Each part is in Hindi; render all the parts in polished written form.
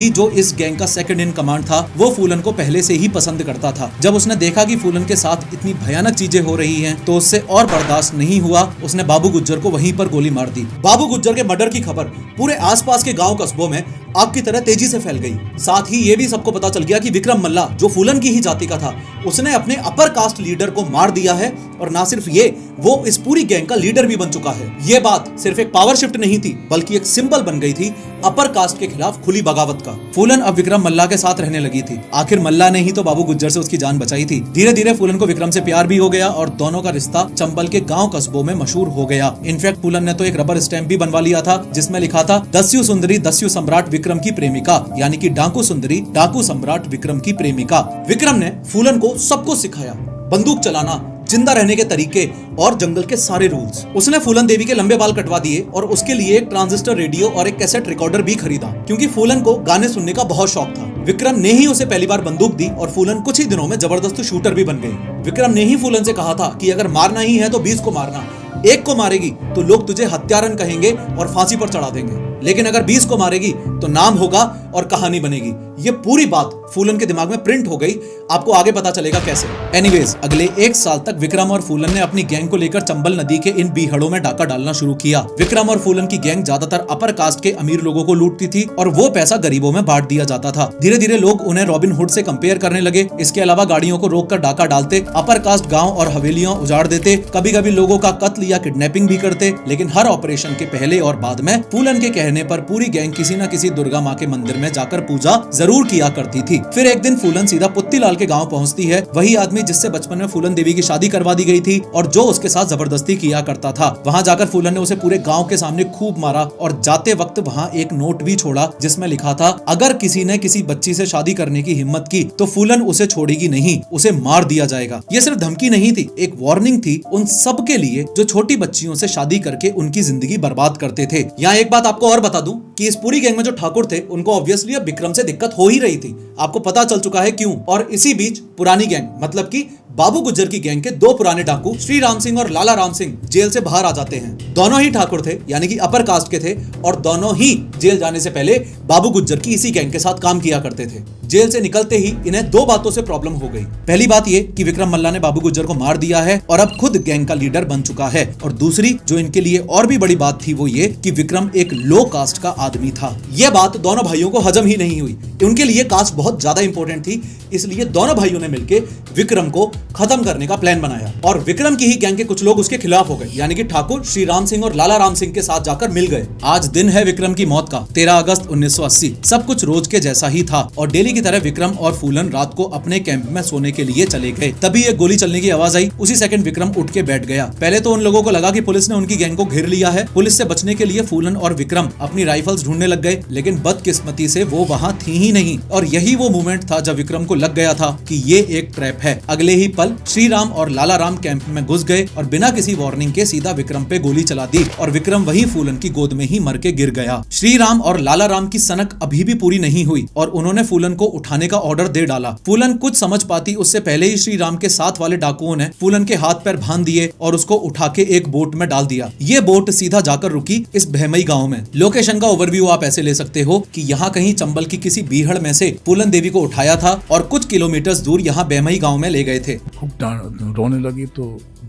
जो इस गैंग का सेकंड इन कमांड था वो फूलन को पहले से ही पसंद करता था। जब उसने देखा कि फूलन के साथ इतनी भयानक चीजें हो रही हैं, तो उससे और बर्दाश्त नहीं हुआ। उसने बाबू गुज्जर को वहीं पर गोली मार दी। बाबू गुज्जर के मर्डर की खबर पूरे आसपास के गांव कस्बों में आग की तरह तेजी से फैल गई। साथ ही ये भी सबको पता चल गया कि विक्रम मल्ला, जो फूलन की ही जाति का था, उसने अपने अपर कास्ट लीडर को मार दिया है। और ना सिर्फ ये, वो इस पूरी गैंग का लीडर भी बन चुका है। ये बात सिर्फ एक पावर शिफ्ट नहीं थी, बल्कि एक सिंबल बन गई थी अपर कास्ट के खिलाफ खुली बगावत का। फूलन अब विक्रम मल्ला के साथ रहने लगी थी। आखिर मल्ला ने ही तो बाबू गुज्जर से उसकी जान बचाई थी। धीरे धीरे फूलन को विक्रम से प्यार भी हो गया और दोनों का रिश्ता चंबल के गांव कस्बों में मशहूर हो गया। इनफैक्ट फूलन ने तो एक रबर स्टैंप भी बनवा लिया था, जिसमें लिखा था, दस्यु सुंदरी दस्यु सम्राट विक्रम की प्रेमिका, यानी कि डाकू सुंदरी डाकू सम्राट विक्रम की प्रेमिका। विक्रम ने फूलन को सब कुछ सिखाया, बंदूक चलाना, जिंदा रहने के तरीके और जंगल के सारे रूल्स। उसने फूलन देवी के लंबे बाल कटवा दिए और उसके लिए एक ट्रांजिस्टर रेडियो और एक कैसेट रिकॉर्डर भी खरीदा, क्योंकि फूलन को गाने सुनने का बहुत शौक था। विक्रम ने ही उसे पहली बार बंदूक दी और फूलन कुछ ही दिनों में जबरदस्त शूटर भी बन गई। विक्रम ने ही फूलन से कहा था कि अगर मारना ही है तो 20 को मारना, एक को मारेगी तो लोग तुझे हत्यारन कहेंगे और फांसी पर चढ़ा देंगे, लेकिन अगर 20 को मारेगी तो नाम होगा और कहानी बनेगी। ये पूरी बात फूलन के दिमाग में प्रिंट हो गई। आपको आगे पता चलेगा कैसे। एनीवेज, अगले 1 साल तक विक्रम और फूलन ने अपनी गैंग को लेकर चंबल नदी के इन बीहड़ों में डाका डालना शुरू किया। विक्रम और फूलन की गैंग ज्यादातर अपर कास्ट के अमीर लोगों को लूटती थी और वो पैसा गरीबों में बांट दिया जाता था। धीरे धीरे लोग उन्हें रॉबिन हुड से कंपेयर करने लगे। इसके अलावा गाड़ियों को रोककर डाका डालते, अपर कास्ट गाँव और हवेलियां उजाड़ देते, कभी कभी लोगों का कत्ल या किडनैपिंग भी करते। लेकिन हर ऑपरेशन के पहले और बाद में फूलन के कहने पर पूरी गैंग किसी न किसी दुर्गा माँ के मंदिर में जाकर पूजा जरूर किया करती थी। फिर एक दिन फूलन सीधा पुत्तीलाल के गांव पहुंचती है, वही आदमी जिससे बचपन में फूलन देवी की शादी करवा दी गई थी और जो उसके साथ जबरदस्ती किया करता था। वहां जाकर फूलन ने उसे पूरे गांव के सामने खूब मारा और जाते वक्त वहां एक नोट भी छोड़ा, जिसमें लिखा था, अगर किसी ने किसी बच्ची से शादी करने की हिम्मत की तो फूलन उसे छोड़ेगी नहीं, उसे मार दिया जाएगा। ये सिर्फ धमकी नहीं थी, एक वार्निंग थी उन सब के लिए जो छोटी बच्चियों से शादी करके उनकी जिंदगी बर्बाद करते थे। यहाँ एक बात आपको और बता दूं कि इस पूरी गैंग में जो ठाकुर थे, उनको ऑब्वियसली अब विक्रम से दिक्कत हो ही रही थी। आपको पता चल चुका है क्यों। और इसी बीच पुरानी गैंग, मतलब कि बाबू गुज्जर की गैंग के 2 पुराने डाकू श्री राम सिंह और लाला राम सिंह जेल से बाहर आ जाते हैं। दोनों ही ठाकुर थे, यानी कि अपर कास्ट के थे, और दोनों ही जेल जाने से पहले बाबू गुज्जर की इसी गैंग के साथ काम किया करते थे। जेल से निकलते ही इन्हें 2 बातों से प्रॉब्लम हो गई। पहली बात ये कि विक्रम मल्ला ने बाबू गुज्जर को मार दिया है और अब खुद गैंग का लीडर बन चुका है। और दूसरी, जो इनके लिए और भी बड़ी बात थी, वो ये कि विक्रम एक लो कास्ट का आदमी था। यह बात दोनों भाइयों को हजम ही नहीं हुई। उनके लिए कास्ट बहुत ज्यादा इंपॉर्टेंट थी, इसलिए दोनों भाइयों ने मिलकर विक्रम को खत्म करने का प्लान बनाया। और विक्रम की ही गैंग के कुछ लोग उसके खिलाफ हो गए, यानी कि ठाकुर श्री राम सिंह और लाला राम सिंह के साथ जाकर मिल गए। आज दिन है विक्रम की मौत का, 13 अगस्त 1980। सब कुछ रोज के जैसा ही था और डेली की तरह विक्रम और फूलन रात को अपने कैंप में सोने के लिए चले गए। तभी एक गोली चलने की आवाज आई। उसी सेकंड विक्रम उठ के बैठ गया। पहले तो उन लोगों को लगा कि पुलिस ने उनकी गैंग को घेर लिया है। पुलिस से बचने के लिए फूलन और विक्रम अपनी राइफल्स ढूंढने लग गए, लेकिन बदकिस्मती से वो वहां थी ही नहीं। और यही वो मोमेंट था जब विक्रम को लग गया था कि ये एक ट्रैप है। अगले ही पल श्री राम और लाला राम कैंप में घुस गए और बिना किसी वार्निंग के सीधा विक्रम पे गोली चला दी और विक्रम वही फूलन की गोद में ही मर के गिर गया। श्री राम और लाला राम की सनक अभी भी पूरी नहीं हुई और उन्होंने फूलन को उठाने का ऑर्डर दे डाला। फूलन कुछ समझ पाती उससे पहले ही श्री राम के साथ वाले डाकुओं ने फूलन के हाथ पैर बांध दिए और उसको उठा के एक बोट में डाल दिया। ये बोट सीधा जाकर रुकी इस बहमई गाँव में। लोकेशन का ओवरव्यू आप ऐसे ले सकते हो कि यहाँ कहीं चंबल की किसी बीहड़ में से फूलन देवी को उठाया था और कुछ किलोमीटर दूर यहाँ बहमई गाँव में ले गए थे। रोने लगी तो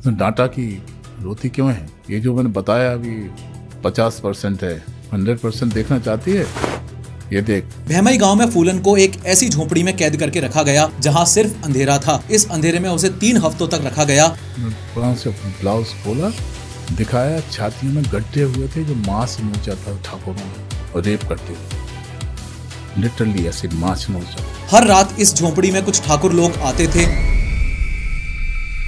डांटा कि रोती क्यों है? ये जो मैंने बताया अभी 50% है, 100% देखना चाहती है? ये देख। बहमई गांव में फूलन को एक ऐसी झोपड़ी में कैद करके रखा गया जहां सिर्फ अंधेरा था। इस अंधेरे में उसे 3 हफ्तों तक रखा गया। से ब्लाउज खोला, दिखाया, छाती में गड्ढे हुए थे जो मांस नोचा था ठाकुरों ने और रेप करते थे। लिटरली ऐसे मांस नोचा। हर रात इस झोपड़ी में कुछ ठाकुर लोग आते थे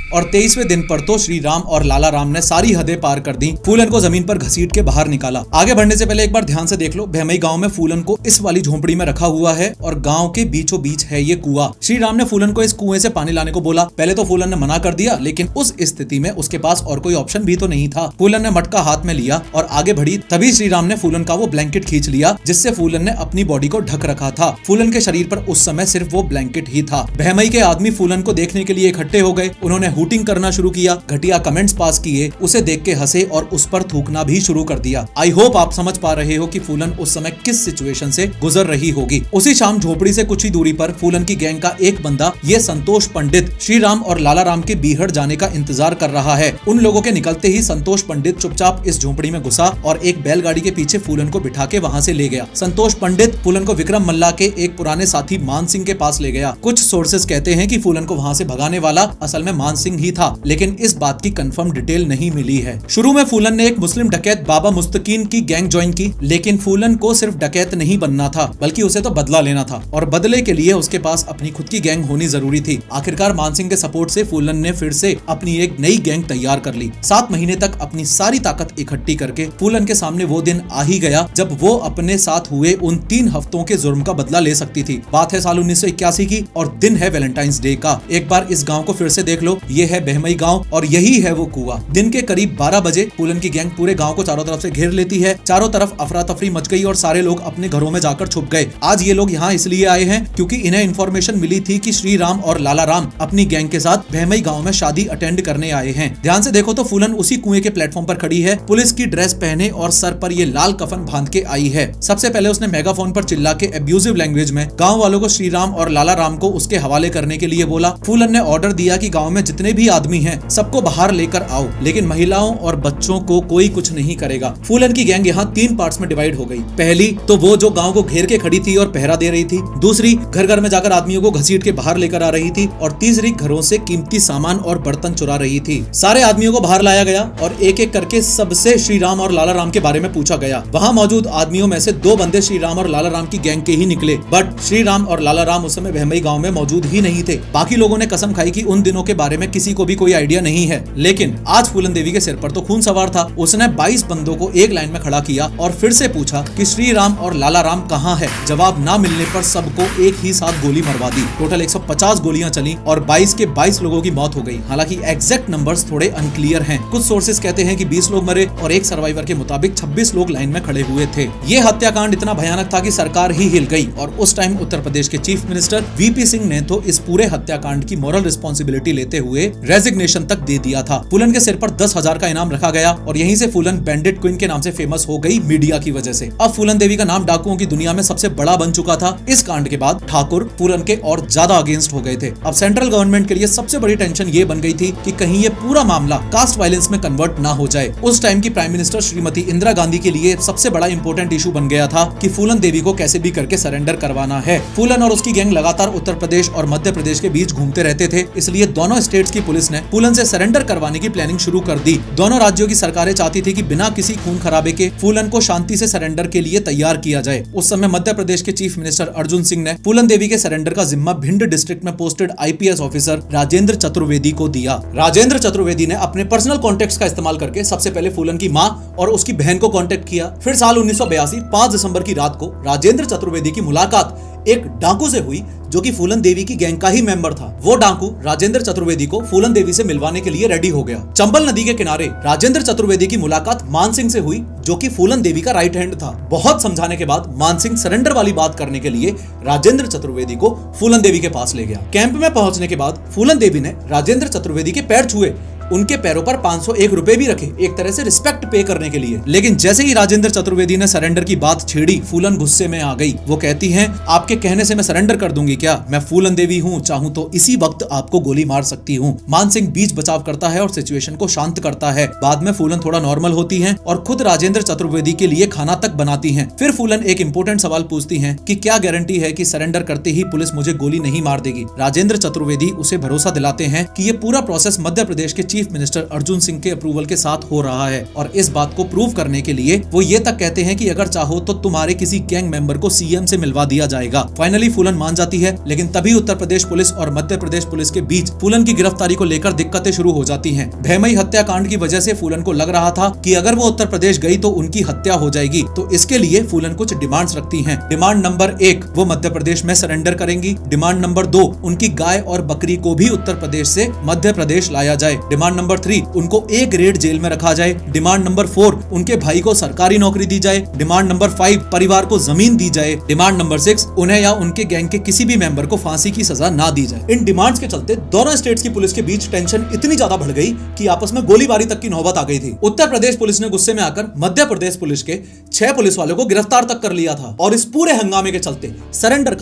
और 23वें दिन पर तो श्री राम और लाला राम ने सारी हदें पार कर दी। फूलन को जमीन पर घसीट के बाहर निकाला। आगे बढ़ने से पहले एक बार ध्यान से देख लो, बहमई गांव में फूलन को इस वाली झोपड़ी में रखा हुआ है और गांव के बीचों बीच है ये कुआं। श्री राम ने फूलन को इस कुएं से पानी लाने को बोला। पहले तो फूलन ने मना कर दिया, लेकिन उस स्थिति में उसके पास और कोई ऑप्शन भी तो नहीं था। फूलन ने मटका हाथ में लिया और आगे बढ़ी। तभी श्री राम ने फूलन का वो ब्लैंकेट खींच लिया जिससे फूलन ने अपनी बॉडी को ढक रखा था। फूलन के शरीर पर उस समय सिर्फ वो ब्लैंकेट ही था। बहमई के आदमी फूलन को देखने के लिए इकट्ठे हो गए। उन्होंने हूटिंग करना शुरू किया, घटिया कमेंट्स पास किए, उसे देख के हंसे और उस पर थूकना भी शुरू कर दिया। आई होप आप समझ पा रहे हो कि फूलन उस समय किस सिचुएशन से गुजर रही होगी। उसी शाम झोपड़ी से कुछ ही दूरी पर फूलन की गैंग का एक बंदा, ये संतोष पंडित, श्री राम और लाला राम के बीहड़ जाने का इंतजार कर रहा है। उन लोगों के निकलते ही संतोष पंडित चुपचाप इस झोपड़ी में घुसा और एक बैलगाड़ी के पीछे फूलन को बिठा के वहाँ से ले गया। संतोष पंडित फूलन को विक्रम मल्ला के एक पुराने साथी मान सिंह के पास ले गया। कुछ सोर्सेस कहते हैं कि फूलन को वहाँ से भगाने वाला असल में मान सिंह ही था, लेकिन इस बात की कंफर्म डिटेल नहीं मिली है। शुरू में फूलन ने एक मुस्लिम डकैत बाबा मुस्तकीन की गैंग ज्वाइन की, लेकिन फूलन को सिर्फ डकैत नहीं बनना था, बल्कि उसे तो बदला लेना था और बदले के लिए उसके पास अपनी खुद की गैंग होनी जरूरी थी। आखिरकार मान सिंह के सपोर्ट से फूलन ने फिर से अपनी एक नई गैंग तैयार कर ली। 7 महीने तक अपनी सारी ताकत इकट्ठी करके फूलन के सामने वो दिन आ ही गया जब वो अपने साथ हुए उन 3 हफ्तों के जुर्म का बदला ले सकती थी। बात है साल 1981 की और दिन है वैलेंटाइंस डे का। एक बार इस गांव को फिर से देख लो, ये है बहमई गांव और यही है वो कुआं। दिन के करीब 12 बजे फूलन की गैंग पूरे गांव को चारों तरफ से घेर लेती है। चारों तरफ अफरा तफरी मच गई और सारे लोग अपने घरों में जाकर छुप गए। आज ये लोग यहाँ इसलिए आए हैं क्योंकि इन्हें इन्फॉर्मेशन मिली थी कि श्री राम और लाला राम अपनी गैंग के साथ बहमई गांव में शादी अटेंड करने आए हैं। ध्यान से देखो तो फूलन उसी कुएं के प्लेटफॉर्म पर खड़ी है, पुलिस की ड्रेस पहने और सर पर ये लाल कफन बांध के आई है। सबसे पहले उसने मेगाफोन पर चिल्ला के एब्यूजिव लैंग्वेज में गांव वालों को श्री राम और लाला राम को उसके हवाले करने के लिए बोला। फूलन ने ऑर्डर दिया कि गांव में जितने भी आदमी हैं सबको बाहर लेकर आओ, लेकिन महिलाओं और बच्चों को कोई कुछ नहीं करेगा। फूलन की गैंग यहाँ 3 पार्ट्स में डिवाइड हो गई। पहली तो वो जो गांव को घेर के खड़ी थी और पहरा दे रही थी, दूसरी घर घर में जाकर आदमियों को घसीट के बाहर लेकर आ रही थी और तीसरी घरों से कीमती सामान और बर्तन चुरा रही थी। सारे आदमियों को बाहर लाया गया और एक एक करके सबसे श्री राम और लाला राम के बारे में पूछा गया। वहाँ मौजूद आदमियों में से 2 बंदे श्री राम और लाला राम की गैंग के ही निकले, बट श्री राम और लाला राम उस समय बहमई गांव में मौजूद ही नहीं थे। बाकी लोगों ने कसम खाई कि उन दिनों के बारे में किसी को भी कोई आइडिया नहीं है। लेकिन आज फूलन देवी के सिर पर तो खून सवार था। उसने 22 बंदों को एक लाइन में खड़ा किया और फिर से पूछा कि श्री राम और लाला राम कहाँ है। जवाब ना मिलने पर सबको एक ही साथ गोली मरवा दी। टोटल 150 गोलियां चली और 22 के 22 लोगों की मौत हो गई। हालांकि एग्जैक्ट नंबर्स थोड़े अनक्लियर हैं। कुछ सोर्सेस कहते हैं कि 20 लोग मरे और एक सर्वाइवर के मुताबिक 26 लोग लाइन में खड़े हुए थे। ये हत्याकांड इतना भयानक था कि सरकार ही हिल गई और उस टाइम उत्तर प्रदेश के चीफ मिनिस्टर वीपी सिंह ने तो इस पूरे हत्याकांड की मोरल रिस्पॉन्सिबिलिटी लेते हुए रेजिग्नेशन तक दे दिया था। फूलन के सिर पर 10,000 का इनाम रखा गया और यहीं से फूलन बैंडिट क्वीन के नाम से फेमस हो गई मीडिया की वजह से। अब फूलन देवी का नाम डाकुओं की दुनिया में सबसे बड़ा बन चुका था। इस कांड के बाद ठाकुर फूलन के और ज्यादा अगेंस्ट हो गए थे। अब सेंट्रल गवर्नमेंट के लिए सबसे बड़ी टेंशन ये बन गई थी कि कहीं ये पूरा मामला कास्ट वायलेंस में कन्वर्ट ना हो जाए। उस टाइम की प्राइम मिनिस्टर श्रीमती इंदिरा गांधी के लिए सबसे बड़ा इंपॉर्टेंट इशू बन गया था कि फूलन देवी को कैसे भी करके सरेंडर करवाना है। फूलन और उसकी गैंग लगातार उत्तर प्रदेश और मध्य प्रदेश के बीच घूमते रहते थे, इसलिए दोनों स्टेट्स की पुलिस ने फूलन से सरेंडर करवाने की प्लानिंग शुरू कर दी। दोनों राज्यों की सरकारें चाहती थी कि बिना किसी खून खराबे के फूलन को शांति से सरेंडर के लिए तैयार किया जाए। उस समय मध्य प्रदेश के चीफ मिनिस्टर अर्जुन सिंह ने फूलन देवी के सरेंडर का जिम्मा भिंड डिस्ट्रिक्ट में posted IPS officer Rajendra Chaturvedi को दिया। राजेंद्र चतुर्वेदी ने अपने पर्सनल कॉन्टेक्ट्स का इस्तेमाल करके सबसे पहले फूलन की मां और उसकी बहन को कांटेक्ट किया। फिर साल 1982 5 दिसंबर की रात को राजेंद्र चतुर्वेदी की मुलाकात एक डाकू से हुई जो कि फूलन देवी की गैंग का ही मेंबर था। वो डाकू राजेंद्र चतुर्वेदी को फूलन देवी से मिलवाने के लिए रेडी हो गया। चंबल नदी के किनारे राजेंद्र चतुर्वेदी की मुलाकात मान सिंह से हुई जो कि फूलन देवी का राइट हैंड था। बहुत समझाने के बाद मान सिंह सरेंडर वाली बात करने के लिए राजेंद्र चतुर्वेदी को फूलन देवी के पास ले गया। कैंप में पहुंचने के बाद फूलन देवी ने राजेंद्र चतुर्वेदी के पैर छुए, उनके पैरों पर 501 रुपए भी रखे, एक तरह से रिस्पेक्ट पे करने के लिए। लेकिन जैसे ही राजेंद्र चतुर्वेदी ने सरेंडर की बात छेड़ी, फूलन गुस्से में आ गई। वो कहती हैं, आपके कहने से मैं सरेंडर कर दूंगी क्या? मैं फूलन देवी हूँ, चाहूँ तो इसी वक्त आपको गोली मार सकती हूँ। मान सिंह बीच बचाव करता है और सिचुएशन को शांत करता है। बाद में फूलन थोड़ा नॉर्मल होती है और खुद राजेंद्र चतुर्वेदी के लिए खाना तक बनाती है। फिर फूलन एक इंपॉर्टेंट सवाल पूछती है कि क्या गारंटी है कि सरेंडर करते ही पुलिस मुझे गोली नहीं मार देगी? राजेंद्र चतुर्वेदी उसे भरोसा दिलाते हैं कि ये पूरा प्रोसेस मध्य प्रदेश के चीफ मिनिस्टर अर्जुन सिंह के अप्रूवल के साथ हो रहा है और इस बात को प्रूव करने के लिए वो ये तक कहते हैं कि अगर चाहो तो तुम्हारे किसी गैंग मेंबर को सीएम से मिलवा दिया जाएगा। फाइनली फूलन मान जाती है, लेकिन तभी उत्तर प्रदेश पुलिस और मध्य प्रदेश पुलिस के बीच फूलन की गिरफ्तारी को लेकर दिक्कतें शुरू हो जाती हैं। भैमई हत्याकांड की वजह से फूलन को लग रहा था कि अगर वो उत्तर प्रदेश गई तो उनकी हत्या हो जाएगी, तो इसके लिए फूलन कुछ डिमांड्स रखती है। डिमांड नंबर 1, वो मध्य प्रदेश में सरेंडर करेंगी। डिमांड नंबर 2, उनकी गाय और बकरी को भी उत्तर प्रदेश से मध्य प्रदेश लाया जाए। डिमांड डिमांड नंबर 3, उनको A ग्रेड जेल में रखा जाए। डिमांड नंबर 4, उनके भाई को सरकारी नौकरी दी जाए। डिमांड नंबर 5, परिवार को जमीन दी जाए। डिमांड नंबर 6, उन्हें या उनके गैंग के किसी भी मेंबर को फांसी की सजा ना दी जाए। इन डिमांड्स के चलते दोनों स्टेट्स की पुलिस के बीच टेंशन इतनी ज्यादा बढ़ गई कि आपस में गोलीबारी तक की नौबत आ गई थी। उत्तर प्रदेश पुलिस ने गुस्से में आकर मध्य प्रदेश पुलिस के 6 पुलिस वालों को गिरफ्तार तक कर लिया था और इस पूरे हंगामे के चलते सरेंडर